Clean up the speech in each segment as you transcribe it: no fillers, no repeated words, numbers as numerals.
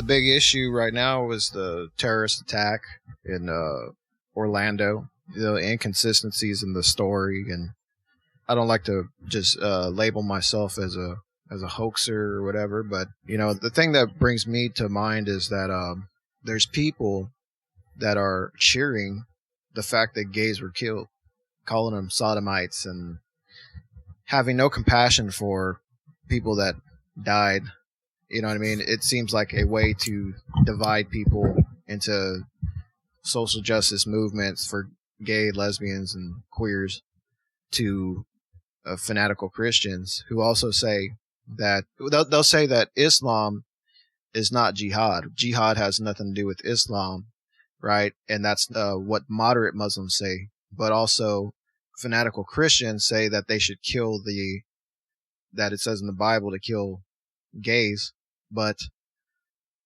big issue right now was the terrorist attack in Orlando. The inconsistencies in the story, and I don't like to just label myself as a hoaxer or whatever. But the thing that brings me to mind is that there's people that are cheering the fact that gays were killed, calling them sodomites, and having no compassion for people that died. You know what I mean? It seems like a way to divide people into social justice movements for gay, lesbians, and queers to fanatical Christians who also say that they'll say that Islam is not jihad. Jihad has nothing to do with Islam, right? And that's what moderate Muslims say. But also fanatical Christians say that they should kill that it says in the Bible to kill gays. But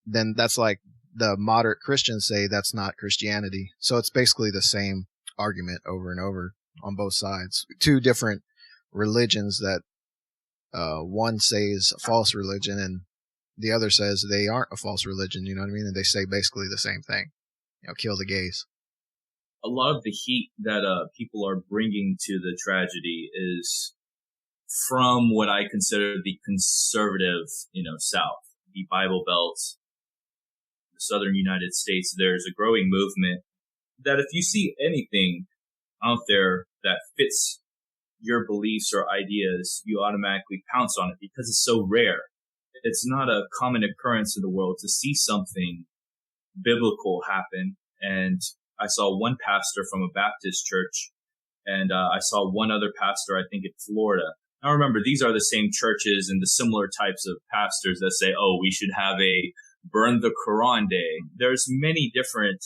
then that's like the moderate Christians say that's not Christianity. So it's basically the same argument over and over on both sides. Two different religions that one says a false religion and the other says they aren't a false religion, you know what I mean? And they say basically the same thing, kill the gays. A lot of the heat that people are bringing to the tragedy is from what I consider the conservative, South, the Bible Belt, the Southern United States. There's a growing movement that if you see anything out there that fits your beliefs or ideas, you automatically pounce on it because it's so rare. It's not a common occurrence in the world to see something biblical happen. And I saw one pastor from a Baptist church, and I saw one other pastor, I think in Florida. Now remember, these are the same churches and the similar types of pastors that say, oh, we should have a burn the Quran day. There's many different,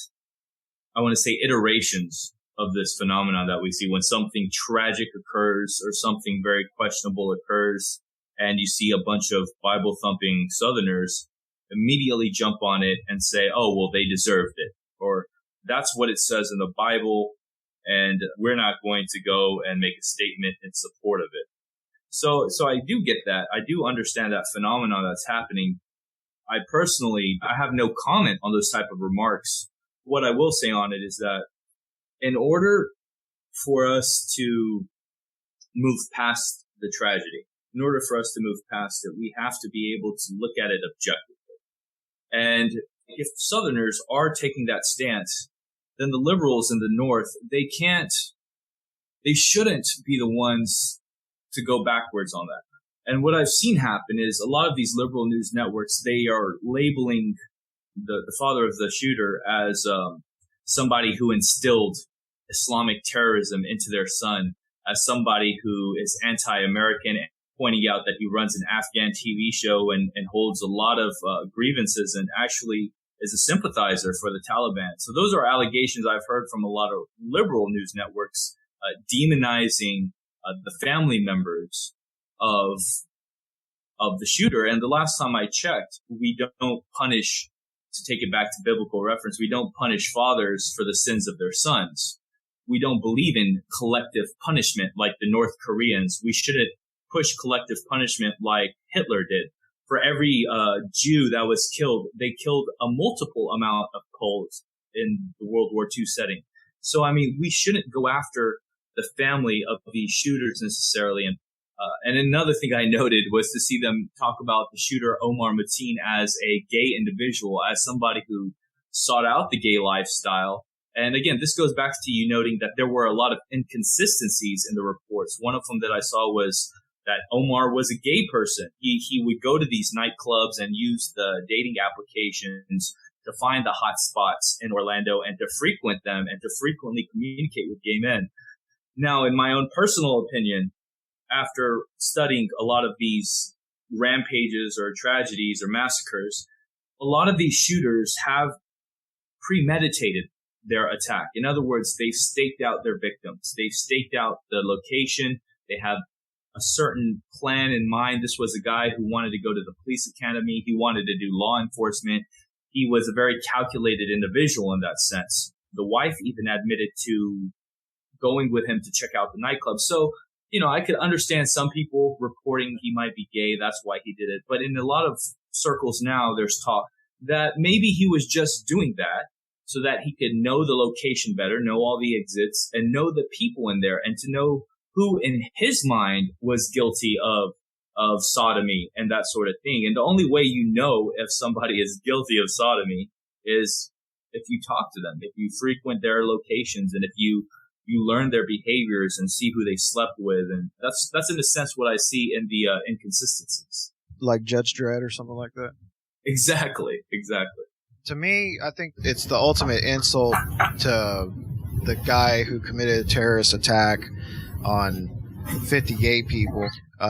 I want to say, iterations of this phenomenon that we see when something tragic occurs or something very questionable occurs, and you see a bunch of Bible-thumping Southerners immediately jump on it and say, oh, well, they deserved it, or that's what it says in the Bible, and we're not going to go and make a statement in support of it. So I do get that. I do understand that phenomenon that's happening. I have no comment on those type of remarks. What I will say on it is that in order for us to move past the tragedy, in order for us to move past it, we have to be able to look at it objectively. And if Southerners are taking that stance, then the liberals in the North, they shouldn't be the ones to go backwards on that. And what I've seen happen is a lot of these liberal news networks, they are labeling the father of the shooter as somebody who instilled Islamic terrorism into their son, as somebody who is anti-American, pointing out that he runs an Afghan TV show and holds a lot of grievances and actually is a sympathizer for the Taliban. So those are allegations I've heard from a lot of liberal news networks demonizing the family members of the shooter. And the last time I checked, we don't punish, to take it back to biblical reference, we don't punish fathers for the sins of their sons. We don't believe in collective punishment like the North Koreans. We shouldn't push collective punishment like Hitler did. For every Jew that was killed, they killed a multiple amount of Poles in the World War II setting. So, I mean, we shouldn't go after the family of these shooters necessarily. And another thing I noted was to see them talk about the shooter Omar Mateen as a gay individual, as somebody who sought out the gay lifestyle. And again, this goes back to you noting that there were a lot of inconsistencies in the reports. One of them that I saw was that Omar was a gay person. He would go to these nightclubs and use the dating applications to find the hot spots in Orlando and to frequent them and to frequently communicate with gay men. Now, in my own personal opinion, after studying a lot of these rampages or tragedies or massacres, a lot of these shooters have premeditated their attack. In other words, they've staked out their victims. They've staked out the location. They have a certain plan in mind. This was a guy who wanted to go to the police academy. He wanted to do law enforcement. He was a very calculated individual in that sense. The wife even admitted to going with him to check out the nightclub. So, I could understand some people reporting he might be gay. That's why he did it. But in a lot of circles now, there's talk that maybe he was just doing that so that he could know the location better, know all the exits, and know the people in there, and to know who in his mind was guilty of sodomy and that sort of thing. And the only way you know if somebody is guilty of sodomy is if you talk to them, if you frequent their locations, and if you learn their behaviors and see who they slept with. And that's in a sense what I see in the inconsistencies. Like Judge Dredd or something like that? Exactly. To me, I think it's the ultimate insult to the guy who committed a terrorist attack on 50 gay people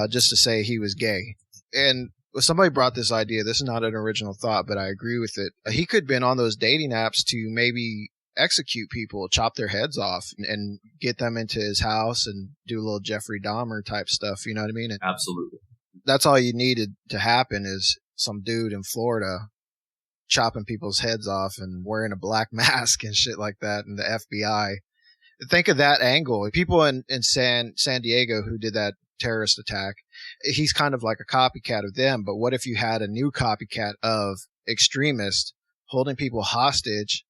just to say he was gay. And somebody brought this idea. This is not an original thought, but I agree with it. He could have been on those dating apps to maybe execute people, chop their heads off, and get them into his house and do a little Jeffrey Dahmer type stuff. You know what I mean? And absolutely. That's all you needed to happen is some dude in Florida chopping people's heads off and wearing a black mask and shit like that, and the FBI. Think of that angle. People in San Diego who did that terrorist attack, he's kind of like a copycat of them, but what if you had a new copycat of extremists holding people hostage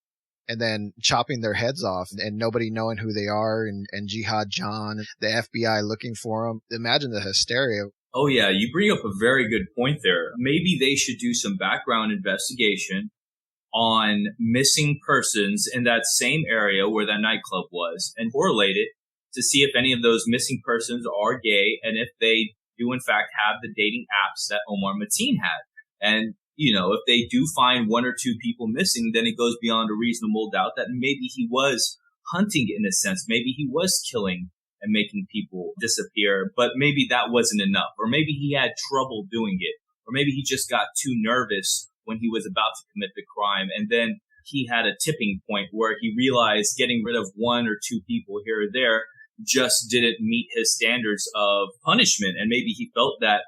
and then chopping their heads off and nobody knowing who they are, and Jihad John, the FBI looking for them? Imagine the hysteria. Oh, yeah. You bring up a very good point there. Maybe they should do some background investigation on missing persons in that same area where that nightclub was and correlate it to see if any of those missing persons are gay and if they do, in fact, have the dating apps that Omar Mateen had. And, you know, if they do find one or two people missing, then it goes beyond a reasonable doubt that maybe he was hunting in a sense. Maybe he was killing and making people disappear, but maybe that wasn't enough. Or maybe he had trouble doing it. Or maybe he just got too nervous when he was about to commit the crime. And then he had a tipping point where he realized getting rid of one or two people here or there just didn't meet his standards of punishment. And maybe he felt that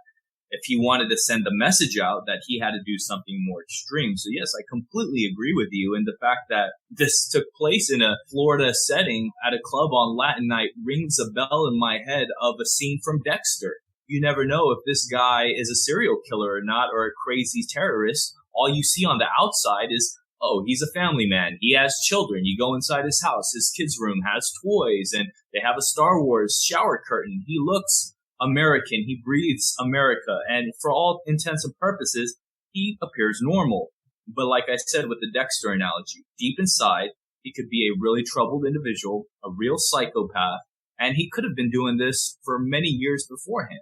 if he wanted to send the message out, that he had to do something more extreme. So yes, I completely agree with you. And the fact that this took place in a Florida setting at a club on Latin night rings a bell in my head of a scene from Dexter. You never know if this guy is a serial killer or not, or a crazy terrorist. All you see on the outside is, oh, he's a family man. He has children. You go inside his house. His kids' room has toys, and they have a Star Wars shower curtain. He looks American. He breathes America. And for all intents and purposes, he appears normal. But like I said with the Dexter analogy, deep inside, he could be a really troubled individual, a real psychopath, and he could have been doing this for many years beforehand.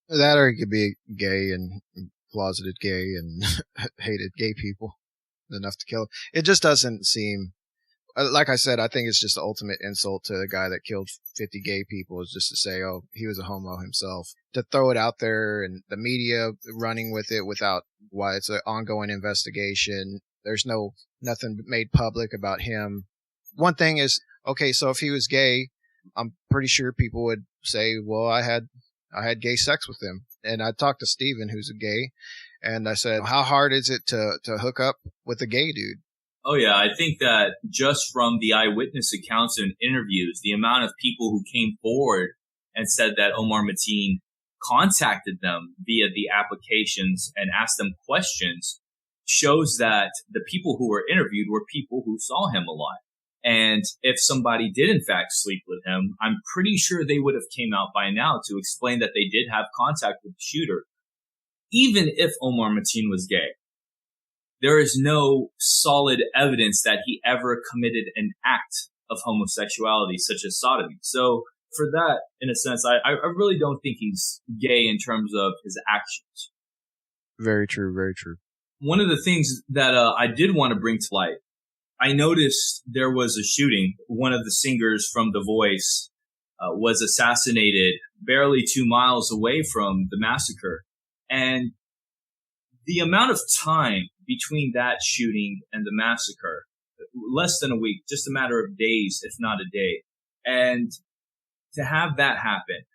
That, or he could be gay and closeted gay and hated gay people enough to kill him. It just doesn't seem, like I said, I think it's just the ultimate insult to the guy that killed 50 gay people, is just to say, oh, he was a homo himself. To throw it out there and the media running with it without why it's an ongoing investigation. There's nothing made public about him. One thing is, okay, so if he was gay, I'm pretty sure people would say, well, I had gay sex with him. And I talked to Steven, who's a gay, and I said, how hard is it to hook up with a gay dude? Oh, yeah. I think that just from the eyewitness accounts and interviews, the amount of people who came forward and said that Omar Mateen contacted them via the applications and asked them questions shows that the people who were interviewed were people who saw him alive. And if somebody did, in fact, sleep with him, I'm pretty sure they would have came out by now to explain that they did have contact with the shooter. Even if Omar Mateen was gay, there is no solid evidence that he ever committed an act of homosexuality, such as sodomy. So for that, in a sense, I really don't think he's gay in terms of his actions. Very true, very true. One of the things that I did want to bring to light, I noticed there was a shooting. One of the singers from The Voice was assassinated barely 2 miles away from the massacre. And the amount of time between that shooting and the massacre, less than a week, just a matter of days, if not a day. And to have that happen,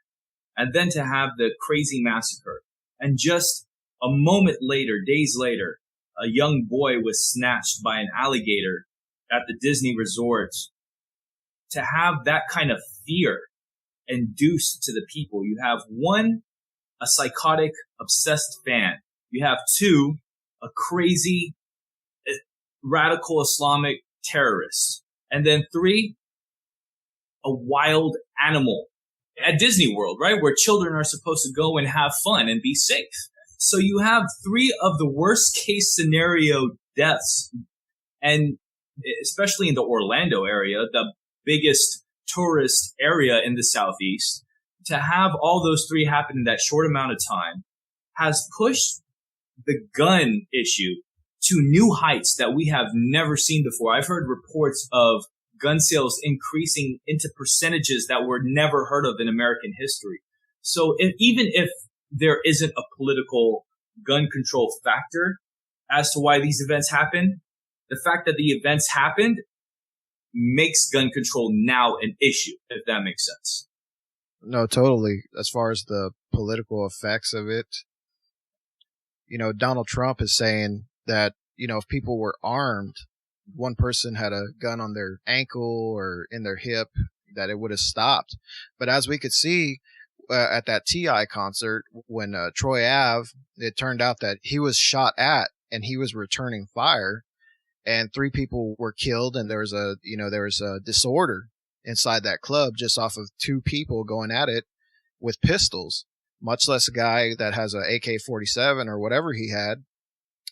and then to have the crazy massacre, and just a moment later, days later, a young boy was snatched by an alligator at the Disney resort. To have that kind of fear induced to the people. You have one, a psychotic, obsessed fan. You have two, a crazy, radical Islamic terrorists. And then 3, a wild animal at Disney World, right? Where children are supposed to go and have fun and be safe. So you have 3 of the worst case scenario deaths. And especially in the Orlando area, the biggest tourist area in the Southeast, to have all those 3 happen in that short amount of time has pushed the gun issue to new heights that we have never seen before. I've heard reports of gun sales increasing into percentages that were never heard of in American history. So even if there isn't a political gun control factor as to why these events happen, the fact that the events happened makes gun control now an issue, if that makes sense. No, totally. As far as the political effects of it, Donald Trump is saying that, if people were armed, one person had a gun on their ankle or in their hip, that it would have stopped. But as we could see at that T.I. concert, when Troy Ave, it turned out that he was shot at and he was returning fire, and 3 people were killed, and there was a disorder inside that club just off of 2 people going at it with pistols, much less a guy that has a AK-47 or whatever he had,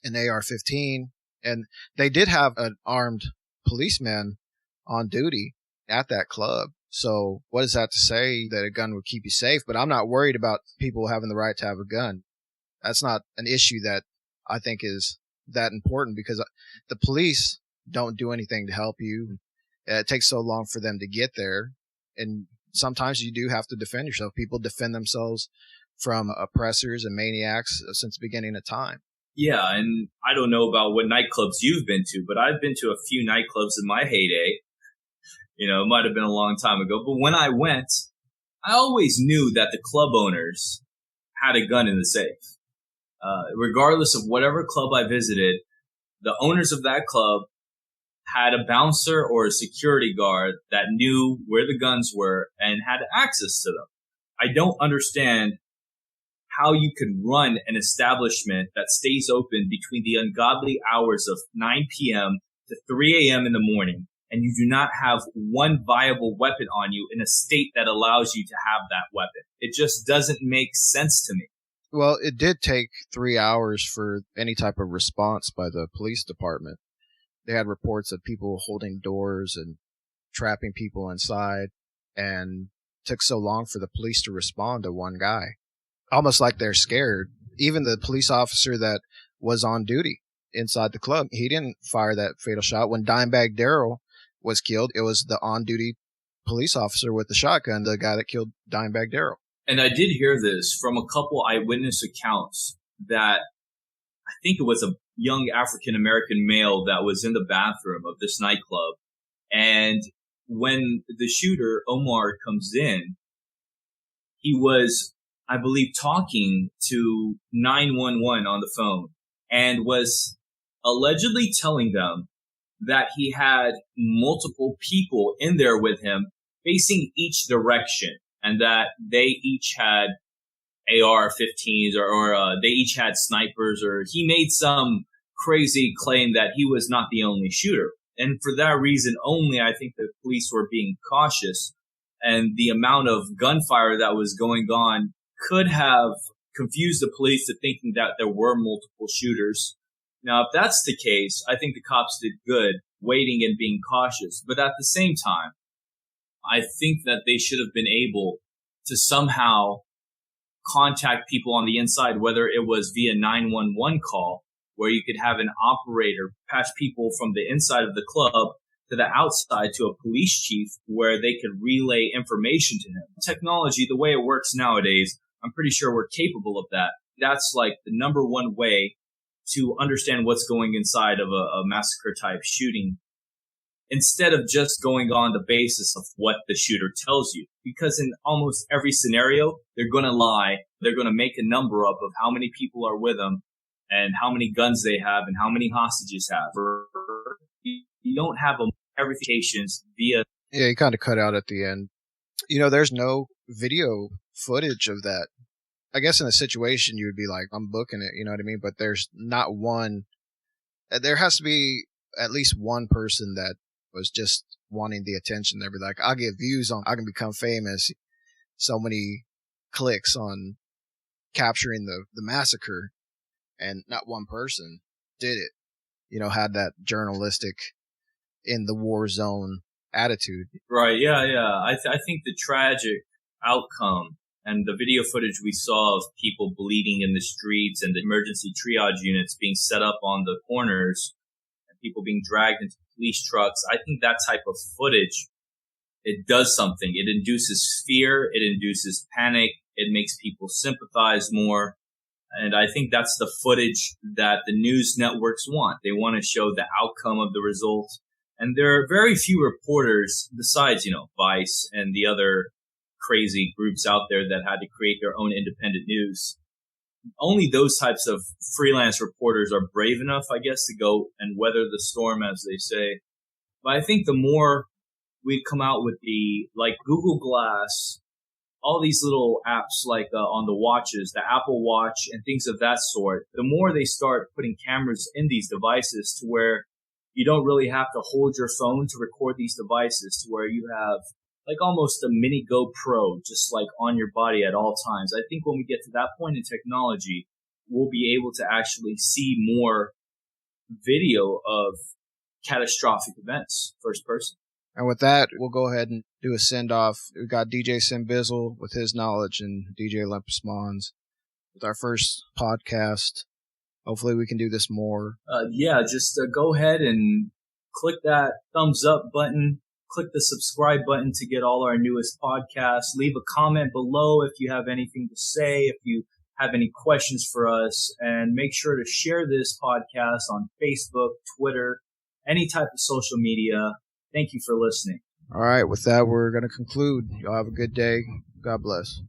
an AR-15. And they did have an armed policeman on duty at that club. So what is that to say that a gun would keep you safe? But I'm not worried about people having the right to have a gun. That's not an issue that I think is that important, because the police don't do anything to help you. It takes so long for them to get there. And sometimes you do have to defend yourself. People defend themselves from oppressors and maniacs since the beginning of time. Yeah, and I don't know about what nightclubs you've been to, but I've been to a few nightclubs in my heyday. It might have been a long time ago, but when I went, I always knew that the club owners had a gun in the safe. Regardless of whatever club I visited, the owners of that club had a bouncer or a security guard that knew where the guns were and had access to them. I don't understand how you could run an establishment that stays open between the ungodly hours of 9 p.m. to 3 a.m. in the morning, and you do not have one viable weapon on you in a state that allows you to have that weapon. It just doesn't make sense to me. Well, it did take 3 hours for any type of response by the police department. They had reports of people holding doors and trapping people inside, and it took so long for the police to respond to one guy. Almost like they're scared. Even the police officer that was on duty inside the club, he didn't fire that fatal shot. When Dimebag Darrell was killed, it was the on-duty police officer with the shotgun, the guy that killed Dimebag Darrell. And I did hear this from a couple eyewitness accounts that I think it was a young African-American male that was in the bathroom of this nightclub. And when the shooter, Omar, comes in, he was, I believe, talking to 911 on the phone and was allegedly telling them that he had multiple people in there with him facing each direction, and that they each had AR-15s or they each had snipers, or he made some crazy claim that he was not the only shooter. And for that reason only, I think the police were being cautious, and the amount of gunfire that was going on could have confused the police to thinking that there were multiple shooters. Now, if that's the case, I think the cops did good waiting and being cautious. But at the same time, I think that they should have been able to somehow contact people on the inside, whether it was via 911 call, where you could have an operator patch people from the inside of the club to the outside to a police chief where they could relay information to him. Technology, the way it works nowadays, I'm pretty sure we're capable of that. That's like the number one way to understand what's going inside of a massacre type shooting, instead of just going on the basis of what the shooter tells you. Because in almost every scenario, they're going to lie. They're going to make a number up of how many people are with them and how many guns they have and how many hostages have. You don't have verifications via... Yeah, you kind of cut out at the end. There's no video footage of that. I guess in a situation you would be like, I'm booking it, you know what I mean? But there's not one. There has to be at least one person that was just wanting the attention. They'd be like, I'll get views on, I can become famous. So many clicks on capturing the massacre, and not one person did it. Had that journalistic in the war zone attitude. Right. Yeah. Yeah. I think the tragic outcome and the video footage we saw of people bleeding in the streets and the emergency triage units being set up on the corners and people being dragged into police trucks. I think that type of footage, it does something. It induces fear. It induces panic. It makes people sympathize more. And I think that's the footage that the news networks want. They want to show the outcome of the result. And there are very few reporters besides, Vice and the other crazy groups out there that had to create their own independent news. Only those types of freelance reporters are brave enough, I guess, to go and weather the storm, as they say. But I think the more we come out with like Google Glass, all these little apps like on the watches, the Apple Watch and things of that sort, the more they start putting cameras in these devices to where you don't really have to hold your phone to record these devices, to where you have like almost a mini GoPro just like on your body at all times. I think when we get to that point in technology, we'll be able to actually see more video of catastrophic events first person. And with that, we'll go ahead and do a send-off. We've got DJ Sinbizzle with his knowledge and DJ olympusMons with our first podcast. Hopefully we can do this more. Just go ahead and click that thumbs up button. Click the subscribe button to get all our newest podcasts. Leave a comment below if you have anything to say, if you have any questions for us. And make sure to share this podcast on Facebook, Twitter, any type of social media. Thank you for listening. All right, with that, we're going to conclude. Y'all have a good day. God bless.